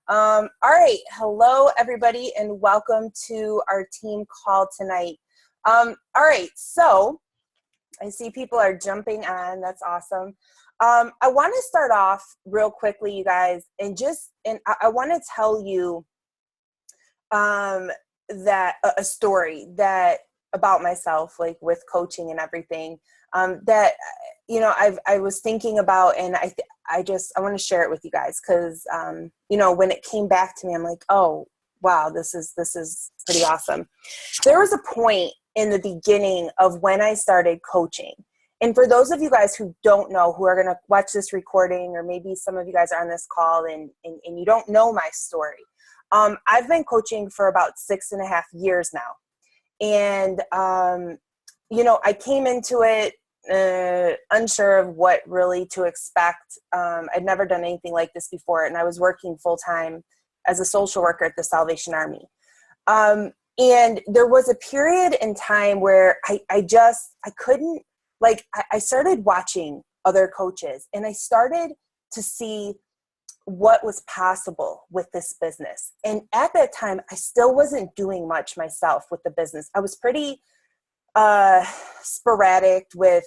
All right. Hello, everybody, and welcome to our team call tonight. All right. So I see people are jumping on. That's awesome. I want to start off real quickly, you guys, and I want to tell you that a story that about myself, like with coaching and everything, that I was thinking about, and I want to share it with you guys because when it came back to me, I'm like, oh wow, this is pretty awesome. There was a point in the beginning of when I started coaching, and for those of you guys who don't know, who are going to watch this recording, or maybe some of you guys are on this call and you don't know my story, I've been coaching for about 6.5 years now. And, I came into it unsure of what really to expect. I'd never done anything like this before, and I was working full-time as a social worker at the Salvation Army. And there was a period in time where I couldn't, I started watching other coaches, and I started to see what was possible with this business. And at that time, I still wasn't doing much myself with the business. I was pretty sporadic with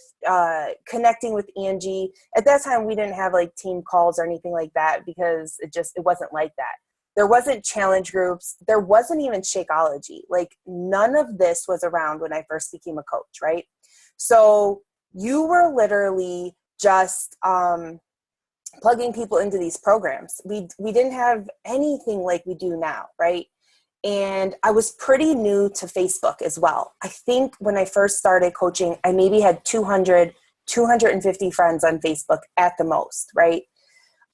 connecting with Angie. At that time, we didn't have like team calls or anything like that because it wasn't like that. There wasn't challenge groups. There wasn't even Shakeology. Like none of this was around when I first became a coach, right? So you were literally just plugging people into these programs. We didn't have anything like we do now, right? And I was pretty new to Facebook as well. I think when I first started coaching, I maybe had 200, 250 friends on Facebook at the most, right?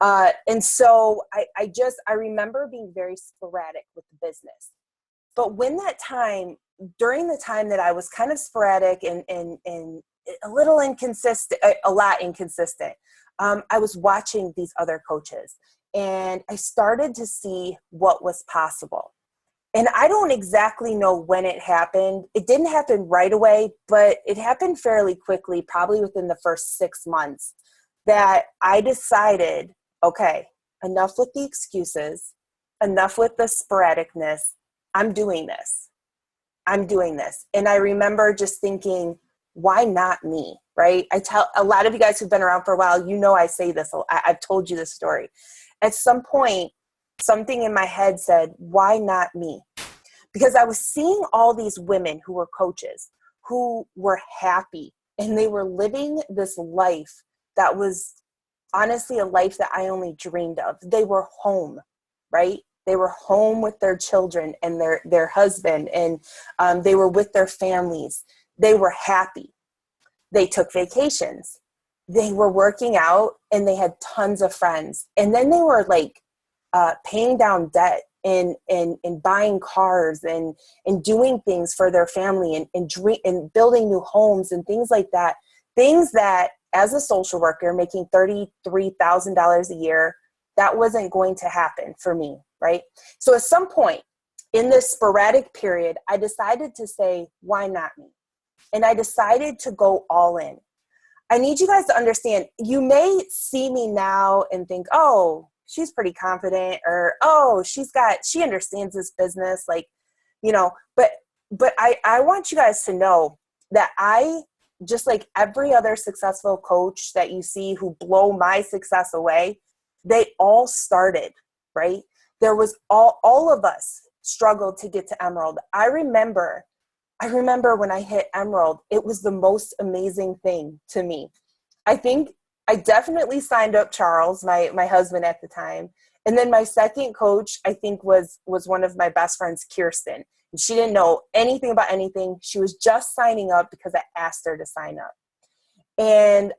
And so I remember being very sporadic with the business. But during the time that I was kind of sporadic and a little inconsistent, a lot inconsistent, I was watching these other coaches, and I started to see what was possible. And I don't exactly know when it happened. It didn't happen right away, but it happened fairly quickly, probably within the first 6 months, that I decided, okay, enough with the excuses, enough with the sporadicness. I'm doing this. And I remember just thinking, why not me, right? I tell a lot of you guys who've been around for a while, I say this, I've told you this story. At some point, something in my head said, why not me? Because I was seeing all these women who were coaches, who were happy, and they were living this life that was honestly a life that I only dreamed of. They were home, right? They were home with their children and their husband, and they were with their families. They were happy. They took vacations. They were working out, and they had tons of friends. And then they were like paying down debt and buying cars and doing things for their family and building new homes and things like that. Things that, as a social worker making $33,000 a year, that wasn't going to happen for me, right? So at some point in this sporadic period, I decided to say, why not me? And I decided to go all in. I need you guys to understand, you may see me now and think, oh, she's pretty confident, or, oh, she understands this business. But I want you guys to know that I, just like every other successful coach that you see who blow my success away, they all started, right? There was all of us struggled to get to Emerald. I remember when I hit Emerald, it was the most amazing thing to me. I think I definitely signed up Charles, my husband at the time. And then my second coach, I think, was one of my best friends, Kirsten. And she didn't know anything about anything. She was just signing up because I asked her to sign up. And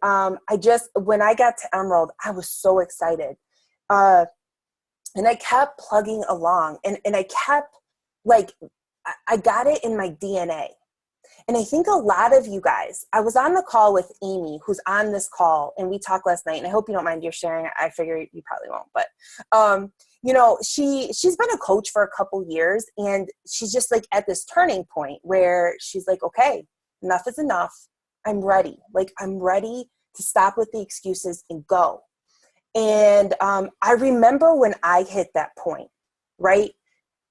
when I got to Emerald, I was so excited. And I kept plugging along. And I kept, I got it in my DNA. And I think a lot of you guys, I was on the call with Amy, who's on this call, and we talked last night, and I hope you don't mind your sharing. I figure you probably won't, but, she's been a coach for a couple years, and she's just like at this turning point where she's like, okay, enough is enough. I'm ready. I'm ready to stop with the excuses and go. And I remember when I hit that point, right?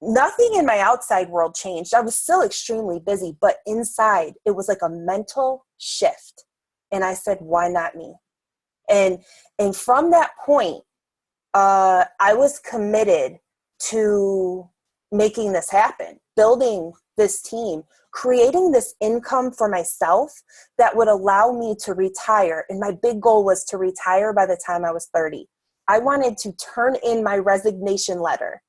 Nothing in my outside world changed. I was still extremely busy, but inside it was like a mental shift. And I said, why not me? And from that point, I was committed to making this happen, building this team, creating this income for myself that would allow me to retire. And my big goal was to retire by the time I was 30. I wanted to turn in my resignation letter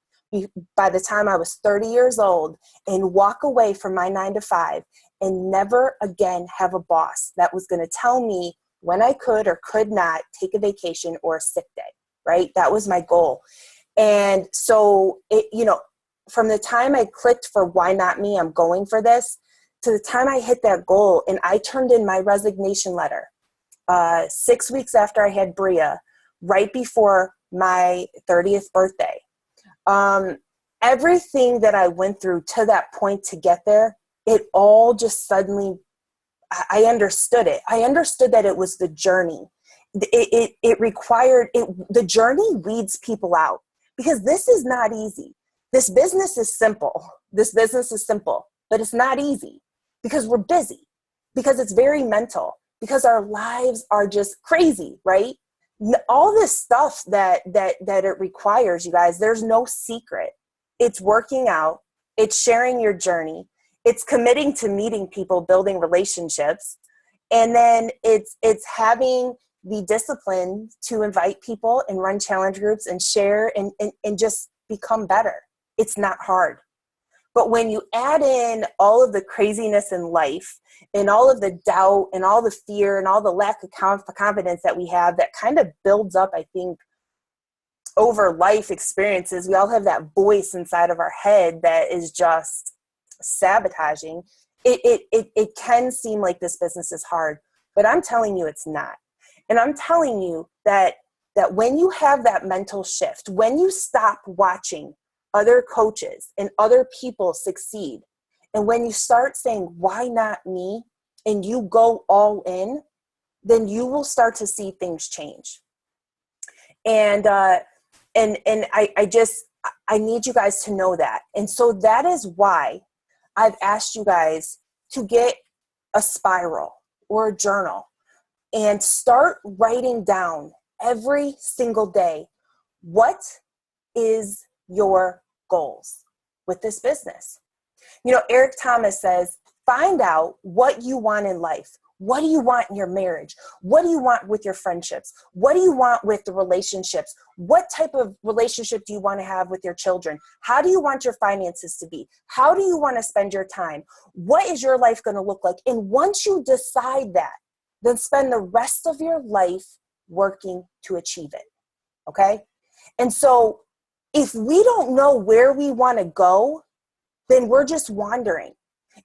by the time I was 30 years old and walk away from my 9 to 5 and never again have a boss that was going to tell me when I could or could not take a vacation or a sick day, right? That was my goal. And so from the time I clicked for why not me, I'm going for this, to the time I hit that goal and I turned in my resignation letter 6 weeks after I had Bria, right before my 30th birthday. Everything that I went through to that point to get there, it all just suddenly, I understood it. I understood that it was the journey. It required it. The journey weeds people out because this is not easy. This business is simple. But it's not easy because we're busy, because it's very mental, because our lives are just crazy, right? All this stuff that it requires, you guys, there's no secret. It's working out. It's sharing your journey. It's committing to meeting people, building relationships. And then it's having the discipline to invite people and run challenge groups and share and just become better. It's not hard. But when you add in all of the craziness in life and all of the doubt and all the fear and all the lack of confidence that we have, that kind of builds up, I think, over life experiences. We all have that voice inside of our head that is just sabotaging. It can seem like this business is hard, but I'm telling you it's not. And I'm telling you that when you have that mental shift, when you stop watching other coaches and other people succeed, and when you start saying, why not me? And you go all in, then you will start to see things change. And I need you guys to know that. And so that is why I've asked you guys to get a spiral or a journal and start writing down every single day, what is your goals with this business? Eric Thomas says, find out what you want in life. What do you want in your marriage? What do you want with your friendships? What do you want with the relationships? What type of relationship do you want to have with your children? How do you want your finances to be? How do you want to spend your time? What is your life going to look like? And once you decide that, then spend the rest of your life working to achieve it. Okay? And so if we don't know where we want to go, then we're just wandering.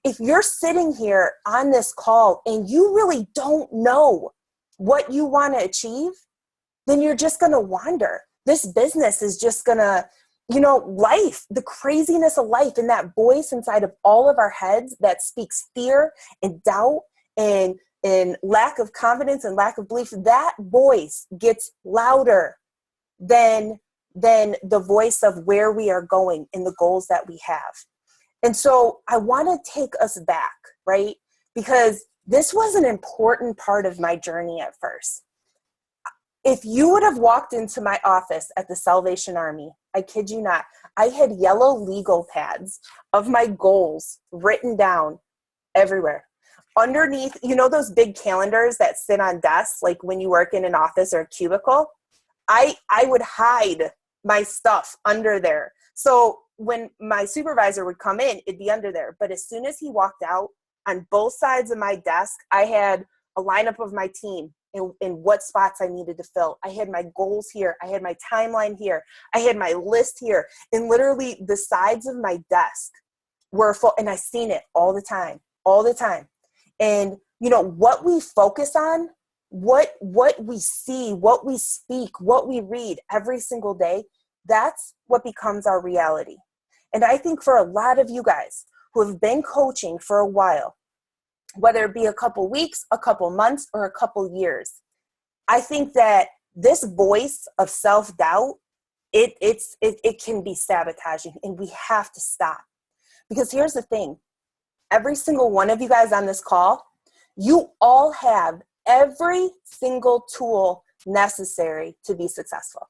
If you're sitting here on this call and you really don't know what you want to achieve, then you're just going to wander. This business is just going to, life, the craziness of life, and that voice inside of all of our heads that speaks fear and doubt and lack of confidence and lack of belief, that voice gets louder than the voice of where we are going and the goals that we have. And so I want to take us back, right? Because this was an important part of my journey at first. If you would have walked into my office at the Salvation Army, I kid you not, I had yellow legal pads of my goals written down everywhere. Underneath, those big calendars that sit on desks, like when you work in an office or a cubicle, I would hide my stuff under there. So when my supervisor would come in, it'd be under there. But as soon as he walked out, on both sides of my desk, I had a lineup of my team and what spots I needed to fill. I had my goals here. I had my timeline here. I had my list here. And literally the sides of my desk were full. And I seen it all the time. And what we focus on, what we see, what we speak, what we read every single day, that's what becomes our reality. And I think for a lot of you guys who have been coaching for a while, whether it be a couple weeks, a couple months, or a couple years, I think that this voice of self-doubt, it can be sabotaging, and we have to stop. Because here's the thing, every single one of you guys on this call, you all have every single tool necessary to be successful.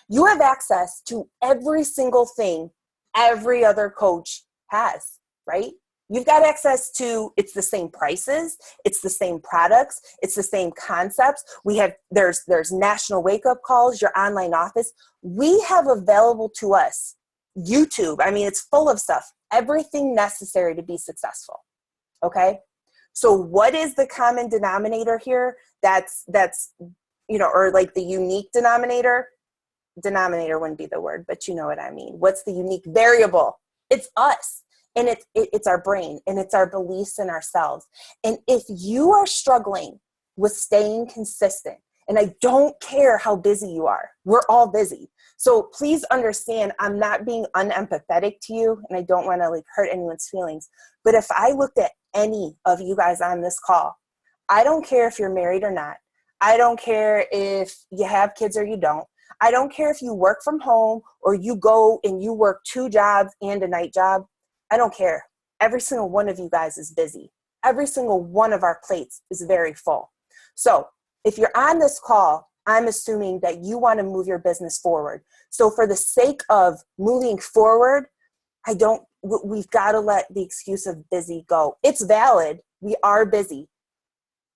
You have access to every single thing every other coach has, right? You've got access to, it's the same prices, it's the same products, it's the same concepts. There's national wake-up calls, your online office. We have available to us YouTube. I mean, it's full of stuff, everything necessary to be successful. Okay? So what is the common denominator here? That's or like the unique denominator? Denominator wouldn't be the word, but you know what I mean. What's the unique variable? It's us. And it's our brain, and it's our beliefs in ourselves. And if you are struggling with staying consistent, and I don't care how busy you are, we're all busy. So please understand, I'm not being unempathetic to you, and I don't want to hurt anyone's feelings. But if I looked at any of you guys on this call, I don't care if you're married or not. I don't care if you have kids or you don't. I don't care if you work from home or you go and you work 2 jobs and a night job. I don't care. Every single one of you guys is busy. Every single one of our plates is very full. So if you're on this call, I'm assuming that you want to move your business forward. So for the sake of moving forward, we've got to let the excuse of busy go. It's valid. We are busy,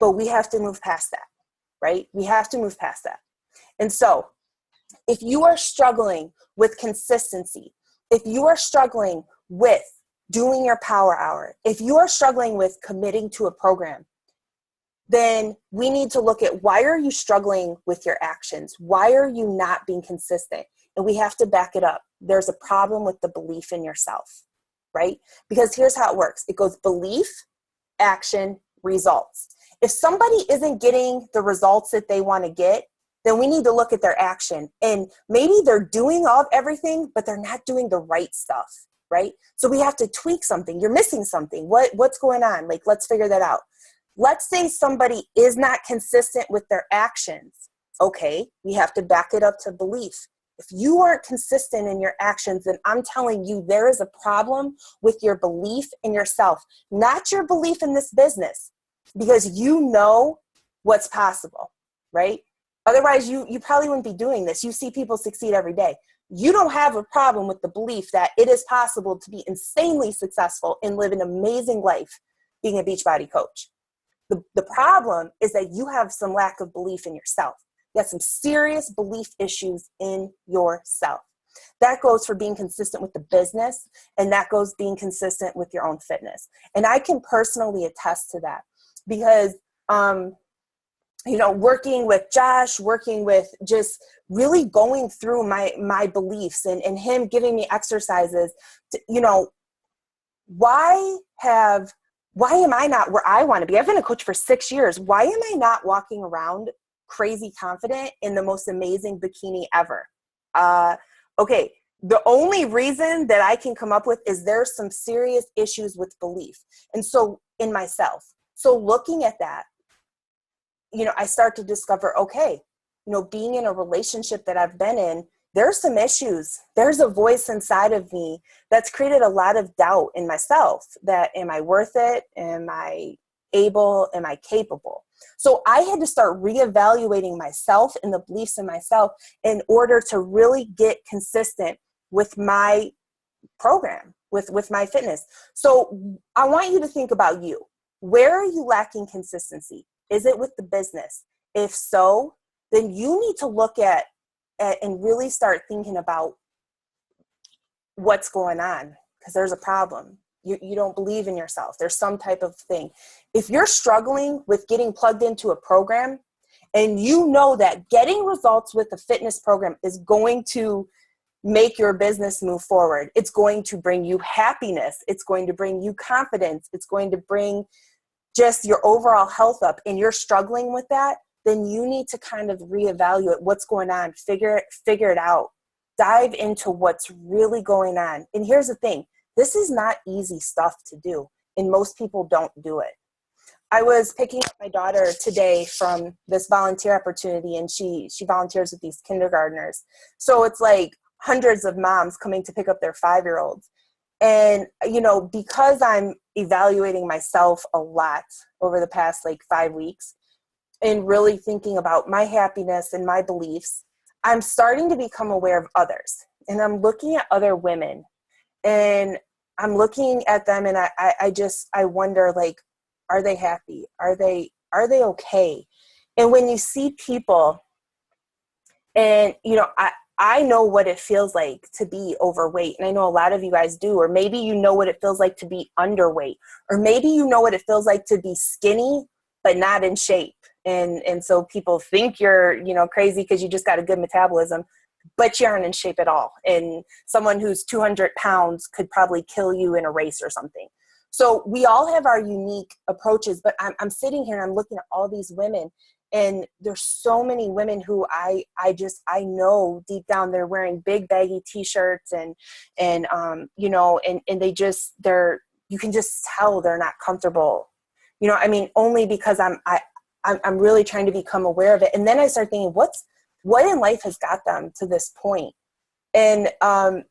but we have to move past that, right? We have to move past that. And so if you are struggling with consistency, if you are struggling with doing your power hour, if you are struggling with committing to a program, then we need to look at, why are you struggling with your actions? Why are you not being consistent? And we have to back it up. There's a problem with the belief in yourself, right? Because here's how it works. It goes belief, action, results. If somebody isn't getting the results that they want to get, then we need to look at their action. And maybe they're doing everything, but they're not doing the right stuff, right? So we have to tweak something. You're missing something. What's going on? Let's figure that out. Let's say somebody is not consistent with their actions. Okay, we have to back it up to belief. If you aren't consistent in your actions, then I'm telling you there is a problem with your belief in yourself, not your belief in this business, because you know what's possible, right? Otherwise, you probably wouldn't be doing this. You see people succeed every day. You don't have a problem with the belief that it is possible to be insanely successful and live an amazing life being a Beachbody coach. The problem is that you have some lack of belief in yourself. You have some serious belief issues in yourself. That goes for being consistent with the business, and that goes being consistent with your own fitness. And I can personally attest to that because, working with Josh, working with just really going through my beliefs and him giving me exercises to, why am I not where I want to be? I've been a coach for 6 years. Why am I not walking around crazy confident in the most amazing bikini ever? Okay, the only reason that I can come up with is there's some serious issues with belief. And so in myself. So looking at that, I start to discover, okay, being in a relationship that I've been in, there's some issues. There's a voice inside of me that's created a lot of doubt in myself that, am I worth it? Am I able? Am I capable? So I had to start reevaluating myself and the beliefs in myself in order to really get consistent with my program, with my fitness. So I want you to think about you. Where are you lacking consistency? Is it with the business? If so, then you need to look at and really start thinking about what's going on, because there's a problem. You don't believe in yourself. There's some type of thing. If you're struggling with getting plugged into a program and you know that getting results with a fitness program is going to make your business move forward, it's going to bring you happiness, it's going to bring you confidence, it's going to bring just your overall health up, and you're struggling with that, then you need to kind of reevaluate what's going on, figure it out, dive into what's really going on. And here's the thing, this is not easy stuff to do, and most people don't do it. I was picking up my daughter today from this volunteer opportunity, and she volunteers with these kindergartners. So it's like hundreds of moms coming to pick up their 5-year-olds. And, you know, because I'm evaluating myself a lot over the past like 5 weeks and really thinking about my happiness and my beliefs, I'm starting to become aware of others. And I'm looking at other women, and I'm looking at them, and I wonder, like, are they happy? Are they okay? And when you see people, and, you know, I know what it feels like to be overweight. And I know a lot of you guys do, or maybe you know what it feels like to be underweight, or maybe you know what it feels like to be skinny, but not in shape. And so people think you're, you know, crazy because you just got a good metabolism, but you aren't in shape at all. And someone who's 200 pounds could probably kill you in a race or something. So we all have our unique approaches, but I'm sitting here and I'm looking at all these women, and there's so many women who I know deep down they're wearing big baggy t-shirts and you know, and you can just tell they're not comfortable. You know, I mean, only because I'm really trying to become aware of it. And then I start thinking, what in life has got them to this point? And,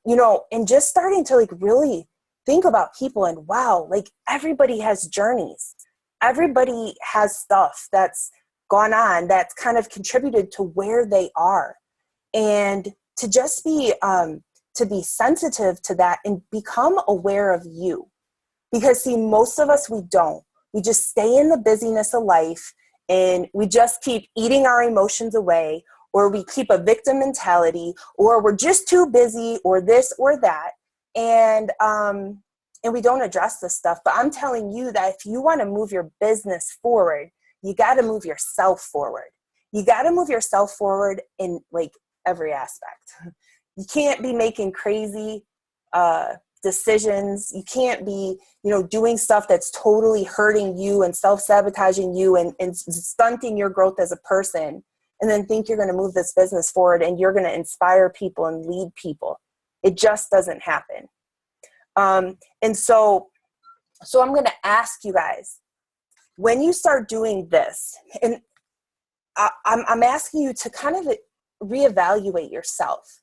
you know, and just starting to like really think about people, and wow, like everybody has journeys. Everybody has stuff that's gone on that's kind of contributed to where they are. And to just be, to be sensitive to that and become aware of you. Because see, most of us, we don't. We just stay in the busyness of life, and we just keep eating our emotions away, or we keep a victim mentality, or we're just too busy, or this or that. And we don't address this stuff. But I'm telling you that if you want to move your business forward, you got to move yourself forward. You got to move yourself forward in like every aspect. You can't be making crazy decisions. You can't be, you know, doing stuff that's totally hurting you and self-sabotaging you and stunting your growth as a person, and then think you're going to move this business forward and you're going to inspire people and lead people. It just doesn't happen. And so I'm going to ask you guys, when you start doing this, and I'm asking you to kind of reevaluate yourself.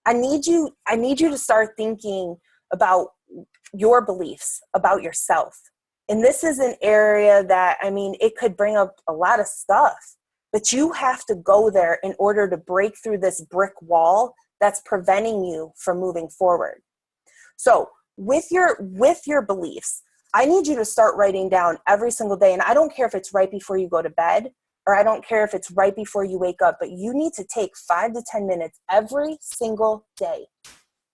I need you to start thinking about your beliefs about yourself. And this is an area that, I mean, it could bring up a lot of stuff, but you have to go there in order to break through this brick wall that's preventing you from moving forward. So with your beliefs, I need you to start writing down every single day. And I don't care if it's right before you go to bed, or I don't care if it's right before you wake up, but you need to take 5 to 10 minutes every single day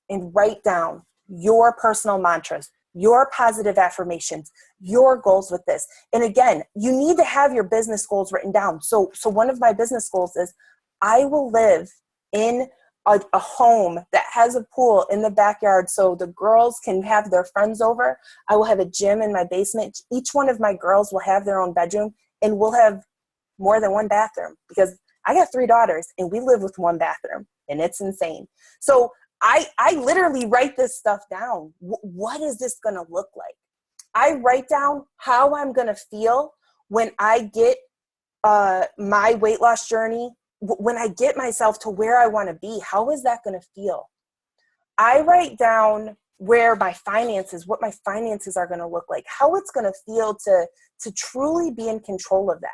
and write down your personal mantras, your positive affirmations, your goals with this. And again, you need to have your business goals written down. So one of my business goals is I will live in a home that has a pool in the backyard so the girls can have their friends over. I will have a gym in my basement. Each one of my girls will have their own bedroom, and we'll have more than one bathroom, because I got 3 daughters and we live with one bathroom, and it's insane. So I literally write this stuff down. What is this going to look like? I write down how I'm going to feel when I get my weight loss journey, when I get myself to where I want to be. How is that going to feel? I write down where my finances, what my finances are going to look like, how it's going to feel to truly be in control of that.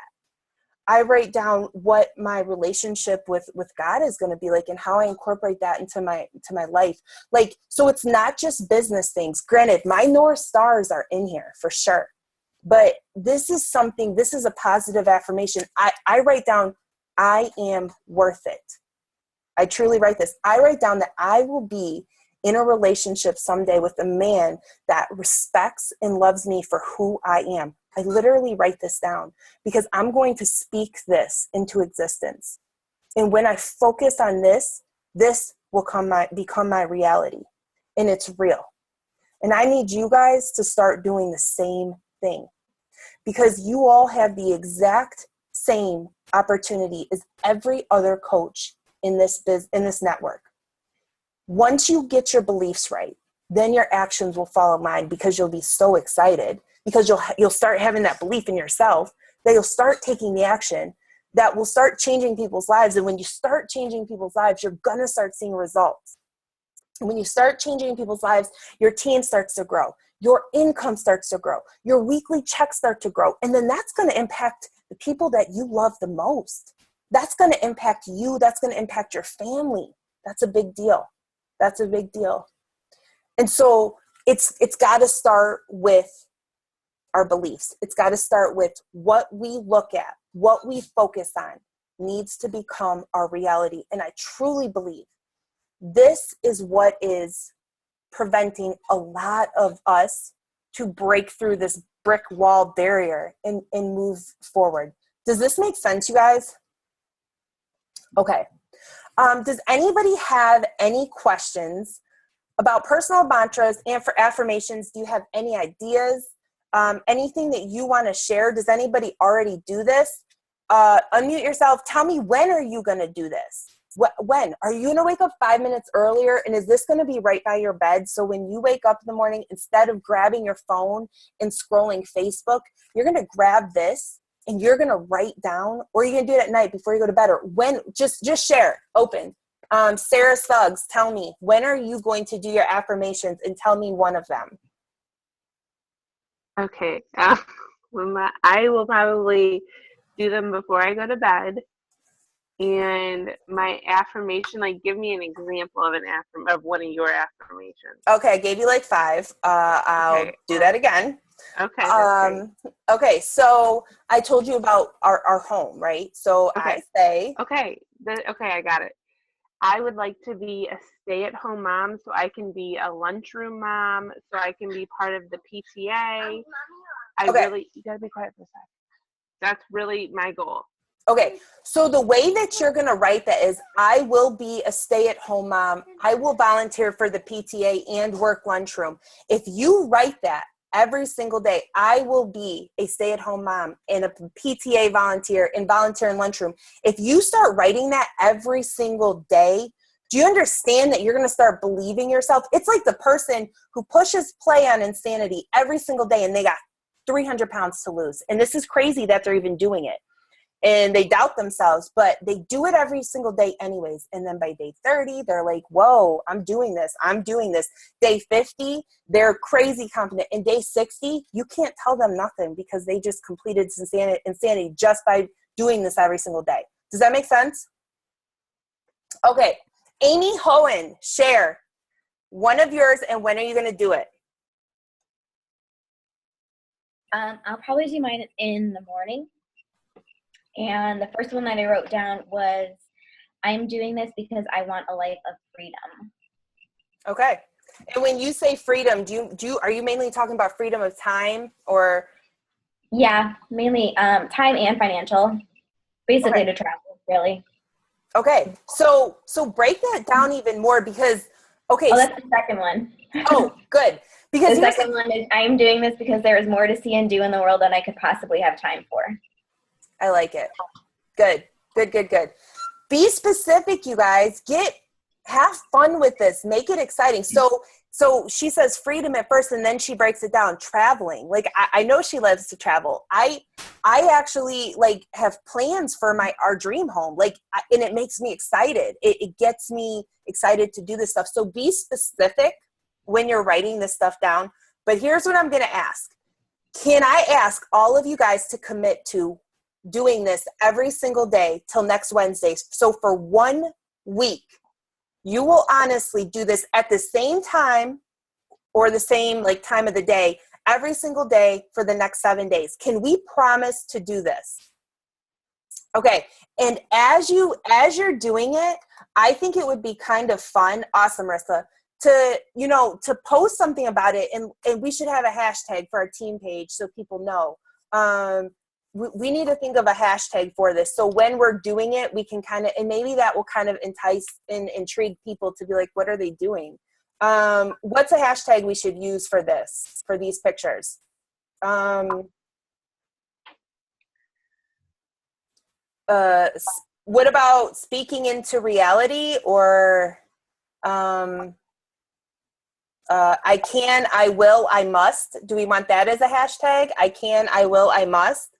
I write down what my relationship with God is going to be like, and how I incorporate that into my life. Like, so it's not just business things. Granted, my North Stars are in here for sure, but this is a positive affirmation. I write down, I am worth it. I truly write this. I write down that I will be in a relationship someday with a man that respects and loves me for who I am. I literally write this down because I'm going to speak this into existence. And when I focus on this will become my reality, and it's real. And I need you guys to start doing the same thing, because you all have the exact same opportunity as every other coach in this network. Once you get your beliefs right, then your actions will follow mine, because you'll be so excited, because you'll start having that belief in yourself, that you'll start taking the action that will start changing people's lives. And when you start changing people's lives, you're going to start seeing results. And when you start changing people's lives, your team starts to grow. Your income starts to grow. Your weekly checks start to grow. And then that's going to impact the people that you love the most. That's going to impact you. That's going to impact your family. That's a big deal. That's a big deal. And so it's got to start with our beliefs. It's got to start with what we look at, what we focus on needs to become our reality. And I truly believe this is what is preventing a lot of us to break through this brick wall barrier and move forward. Does this make sense, you guys? Okay. Does anybody have any questions about personal mantras and for affirmations? Do you have any ideas? Anything that you want to share? Does anybody already do this? Unmute yourself. Tell me, when are you going to do this? When? Are you going to wake up 5 minutes earlier? And is this going to be right by your bed? So when you wake up in the morning, instead of grabbing your phone and scrolling Facebook, you're going to grab this and you're going to write down, or you're going to do it at night before you go to bed, or when, just share, open. Sarah Suggs, tell me, when are you going to do your affirmations, and tell me one of them. Okay. I will probably do them before I go to bed. And my affirmation, like, give me an example of of one of your affirmations. Okay, I gave you like 5. I'll do that again. Okay. Okay, so I told you about our home, right? So okay. I say. Okay, I got it. I would like to be a stay-at-home mom, so I can be a lunchroom mom, so I can be part of the PTA. You gotta be quiet for a sec. That's really my goal. Okay, so the way that you're going to write that is, I will be a stay-at-home mom. I will volunteer for the PTA and work lunchroom. If you write that every single day, I will be a stay-at-home mom and a PTA volunteer and volunteer in lunchroom. If you start writing that every single day, do you understand that you're going to start believing yourself? It's like the person who pushes play on Insanity every single day and they got 300 pounds to lose. And this is crazy that they're even doing it. And they doubt themselves, but they do it every single day anyways. And then by day 30, they're like, whoa, I'm doing this. Day 50, they're crazy confident. And day 60, you can't tell them nothing because they just completed insanity just by doing this every single day. Does that make sense? Okay. Amy Hohen, share one of yours, and when are you going to do it? I'll probably do mine in the morning. And the first one that I wrote down was, I'm doing this because I want a life of freedom. Okay. And when you say freedom, are you mainly talking about freedom of time, or? Yeah, mainly time and financial. Basically to travel, really. Okay. So break that down even more, because, okay. Oh, that's the second one. Oh, good. Because the second one is, I'm doing this because there is more to see and do in the world than I could possibly have time for. I like it. Good. Be specific, you guys. Have fun with this. Make it exciting. So she says freedom at first, and then she breaks it down. Traveling. Like, I know she loves to travel. I actually have plans for our dream home. And it makes me excited. It gets me excited to do this stuff. So be specific when you're writing this stuff down. But here's what I'm going to ask. Can I ask all of you guys to commit to doing this every single day till next Wednesday? So for 1 week, you will honestly do this at the same time or the same time of the day every single day for the next 7 days. Can we promise to do this? Okay. And as you're doing it, I think it would be kind of fun. Awesome, Marissa. To post something about it, and we should have a hashtag for our team page so people know. We need to think of a hashtag for this. So when we're doing it, we can and maybe that will kind of entice and intrigue people to be like, what are they doing? What's a hashtag we should use for these pictures? What about speaking into reality, or I can, I will, I must. Do we want that as a hashtag? I can, I will, I must.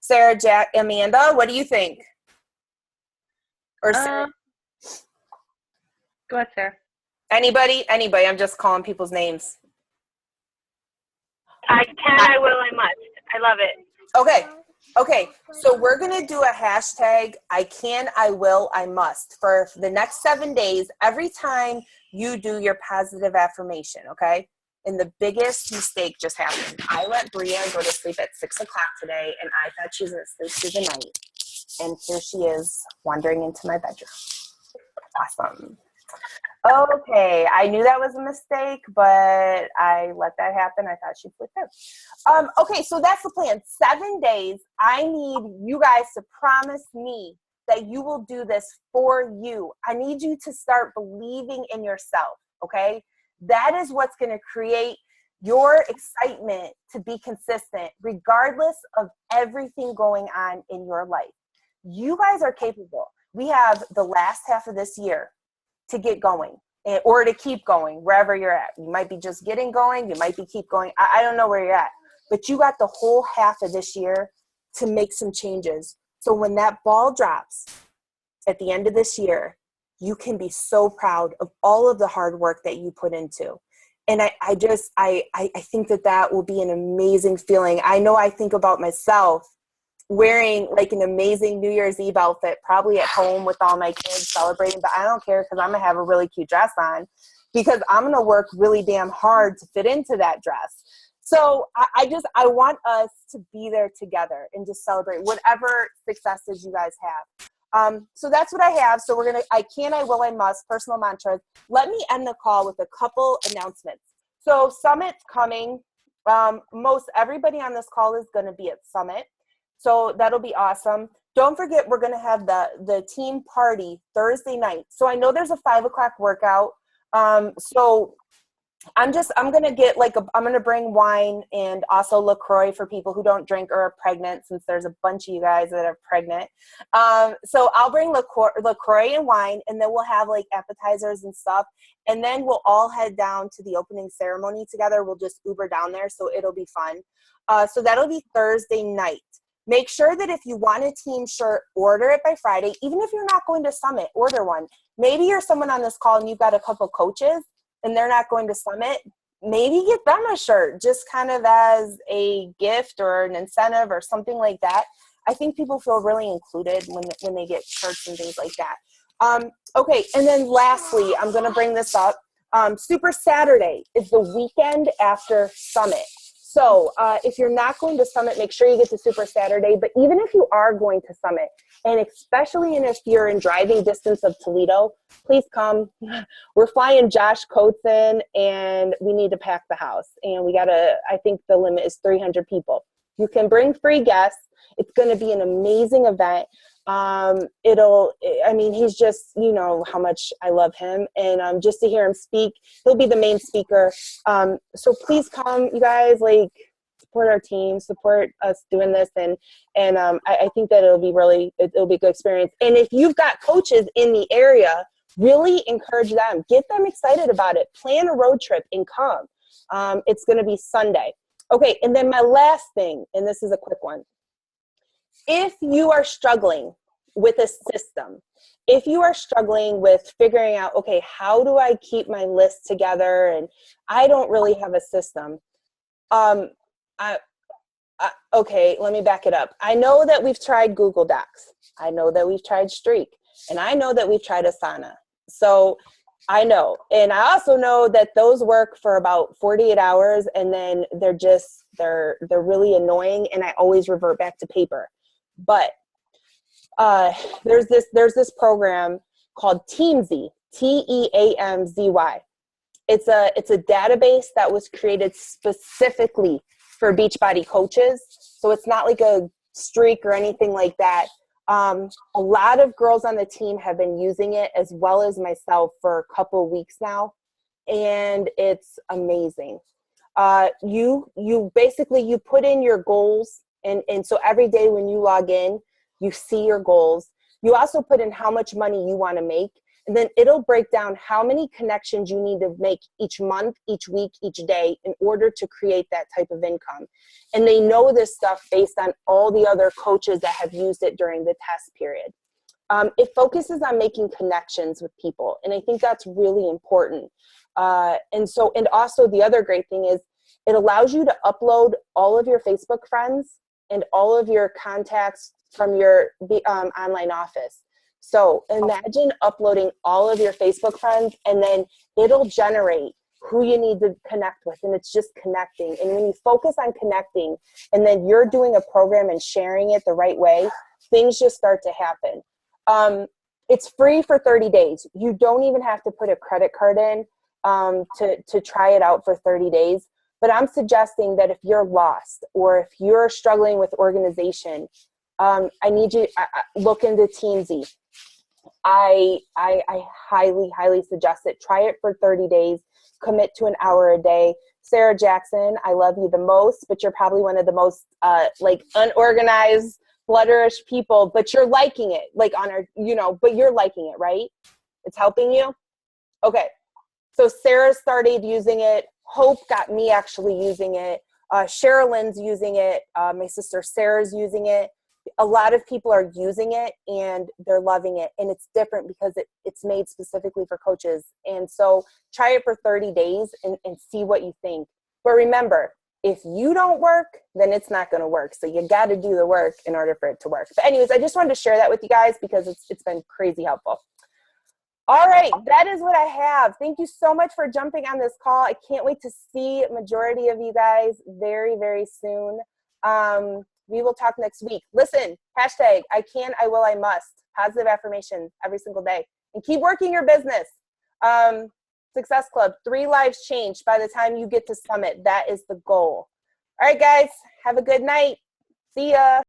Sarah, Jack, Amanda, what do you think? Or Sarah? Go ahead, Sarah. Anybody? I'm just calling people's names. I can, I will, I must. I love it. Okay. So we're going to do a hashtag, I can, I will, I must, for the next 7 days, every time you do your positive affirmation, okay? And the biggest mistake just happened. I let Bria go to sleep at 6 o'clock today, and I thought she was going to sleep through the night. And here she is wandering into my bedroom. Awesome. Okay, I knew that was a mistake, but I let that happen. I thought she'd flip through. Okay, so that's the plan. 7 days. I need you guys to promise me that you will do this for you. I need you to start believing in yourself, okay? That is what's going to create your excitement to be consistent, regardless of everything going on in your life. You guys are capable. We have the last half of this year to get going or to keep going wherever you're at. You might be just getting going. You might be keep going. I don't know where you're at, but you got the whole half of this year to make some changes. So when that ball drops at the end of this year, you can be so proud of all of the hard work that you put into. And I think that will be an amazing feeling. I know I think about myself wearing like an amazing New Year's Eve outfit, probably at home with all my kids celebrating, but I don't care because I'm going to have a really cute dress on because I'm going to work really damn hard to fit into that dress. So I want us to be there together and just celebrate whatever successes you guys have. So that's what I have. So we're going to, I can, I will, I must, personal mantras. Let me end the call with a couple announcements. So Summit's coming. Most everybody on this call is going to be at Summit. So that'll be awesome. Don't forget, we're going to have the team party Thursday night. So I know there's a 5 o'clock workout. So I'm going to get I'm going to bring wine and also LaCroix for people who don't drink or are pregnant, since there's a bunch of you guys that are pregnant. So I'll bring LaCroix and wine, and then we'll have like appetizers and stuff. And then we'll all head down to the opening ceremony together. We'll just Uber down there. So it'll be fun. So that'll be Thursday night. Make sure that if you want a team shirt, order it by Friday. Even if you're not going to Summit, order one. Maybe you're someone on this call and you've got a couple coaches and they're not going to Summit. Maybe get them a shirt just kind of as a gift or an incentive or something like that. I think people feel really included when they get shirts and things like that. Okay, and then lastly, I'm going to bring this up. Super Saturday is the weekend after Summit. So if you're not going to Summit, make sure you get to Super Saturday. But even if you are going to Summit, and especially if you're in driving distance of Toledo, please come. We're flying Josh Coates in, and we need to pack the house. And I think the limit is 300 people. You can bring free guests. It's going to be an amazing event. He's just, you know how much I love him, and just to hear him speak, he'll be the main speaker. So please come, you guys, support our team, support us doing this, and I think that it'll be a good experience. And if you've got coaches in the area, really encourage them, get them excited about it, plan a road trip and come. It's going to be Sunday. Okay, and then my last thing, and this is a quick one. If you are struggling with a system, if you are struggling with figuring out, okay, how do I keep my list together, and I don't really have a system, okay, let me back it up. I know that we've tried Google Docs. I know that we've tried Streak, and I know that we've tried Asana. So I know, and I also know that those work for about 48 hours, and then they're really annoying, and I always revert back to paper. But there's this program called Teamzy, Teamzy. It's a database that was created specifically for Beachbody coaches. So it's not like a Streak or anything like that. A lot of girls on the team have been using it, as well as myself, for a couple of weeks now, and it's amazing. You basically put in your goals. And so every day when you log in, you see your goals. You also put in how much money you want to make. And then it'll break down how many connections you need to make each month, each week, each day in order to create that type of income. And they know this stuff based on all the other coaches that have used it during the test period. It focuses on making connections with people. And I think that's really important. And also the other great thing is it allows you to upload all of your Facebook friends and all of your contacts from your online office. So imagine uploading all of your Facebook friends, and then it'll generate who you need to connect with, and it's just connecting. And when you focus on connecting, and then you're doing a program and sharing it the right way, things just start to happen. It's free for 30 days. You don't even have to put a credit card in to try it out for 30 days. But I'm suggesting that if you're lost or if you're struggling with organization, I need you look into Teamzy. I highly, highly suggest it. Try it for 30 days. Commit to an hour a day. Sarah Jackson, I love you the most, but you're probably one of the most unorganized, flutterish people, but you're liking it, but you're liking it, right? It's helping you? Okay. So Sarah started using it. Hope got me actually using it. Sherilyn's using it. My sister Sarah's using it. A lot of people are using it and they're loving it. And it's different because it's made specifically for coaches. And so try it for 30 days and see what you think. But remember, if you don't work, then it's not going to work. So you got to do the work in order for it to work. But anyways, I just wanted to share that with you guys because it's been crazy helpful. All right, that is what I have. Thank you so much for jumping on this call. I can't wait to see majority of you guys very, very soon. We will talk next week. Listen, hashtag I can, I will, I must. Positive affirmations every single day. And keep working your business. Success Club, 3 lives changed by the time you get to Summit. That is the goal. All right, guys, have a good night. See ya.